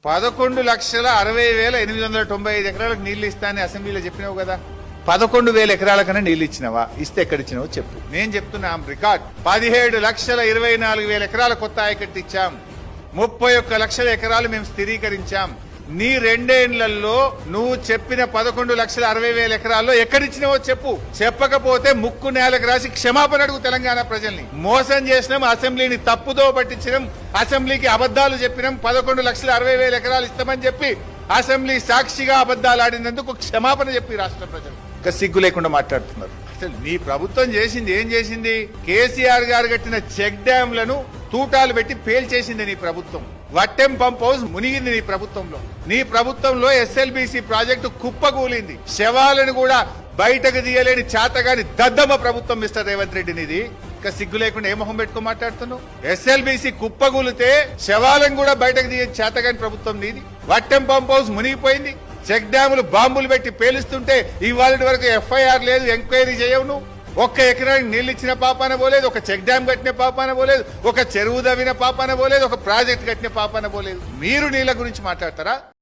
11,60,895 ఎకరాలకు నీళ్లు ఇస్తానని అసెంబ్లీలో చెప్పినావు కదా. 11,000 ఎకరాల కన్నా నీళ్లు ఇచ్చినావా? ఇస్తే ఎక్కడిచ్చినావో చెప్పు. నేను చెప్తున్నా రికార్డ్. 17,24,000 ఎకరాల కొత్త ఆయకట్టు ఇచ్చాం. 31 లక్షల ఎకరాలు మేము స్థిరీకరించాం. నీ 2 ఏళ్లలో నువ్వు చెప్పిన 11,60,000 ఎకరాల్లో ఎక్కడిచ్చినావో చెప్పు. చెప్పకపోతే ముక్కు నేలకు రాసి క్షమాపణ అడుగు తెలంగాణ ప్రజల్ని. మోసం చేసినాం, అసెంబ్లీని తప్పుదో పట్టించినాం, అసెంబ్లీకి అబద్దాలు చెప్పినాం. 11,60,000 ఎకరాలు ఇస్తామని చెప్పి అసెంబ్లీ సాక్షిగా అబద్దాలు ఆడినందుకు క్షమాపణ చెప్పి రాష్ట్ర ప్రజలు ఇంకా సిగ్గు లేకుండా మాట్లాడుతున్నారు. అసలు నీ ప్రభుత్వం చేసింది ఏం చేసింది? కేసీఆర్ గారు కట్టిన చెక్ డ్యాంలను తూటాలు పెట్టి పేల్చేసింది నీ ప్రభుత్వం. వట్టెం పంప్ హౌస్ మునిగింది నీ ప్రభుత్వంలో. నీ ప్రభుత్వంలో ఎస్ఎల్బిసి ప్రాజెక్టు కుప్పకూలింది. శవాలను కూడా బయటకు తీయలేని చేతగాని దద్దమ్మ ప్రభుత్వం మిస్టర్ రేవంత్ రెడ్డి నీది. ఇంకా సిగ్గు లేకుండా ఏ మొహం పెట్టుకో మాట్లాడుతున్నావు? ఎస్ఎల్బిసి కుప్పకూలితే శవాలను కూడా బయటకు తీయ చేతగాని ప్రభుత్వం నీది. వట్టెం పంప్ హౌస్ మునిగిపోయింది. చెక్ డ్యాములు బాంబులు పెట్టి పేలుస్తుంటే ఇవాళ వరకు ఎఫ్ఐఆర్ లేదు, ఎంక్వైరీ చేయవు. నువ్వు ఒక్క ఎకరానికి నీళ్ళు ఇచ్చిన పాపాన పోలేదు, ఒక చెక్ డ్యామ్ కట్టిన పాపాన పోలేదు, ఒక చెరువు దవ్విన పాపాన పోలేదు, ఒక ప్రాజెక్ట్ కట్టిన పాపాన పోలేదు. మీరు నీళ్ళ గురించి మాట్లాడతారా?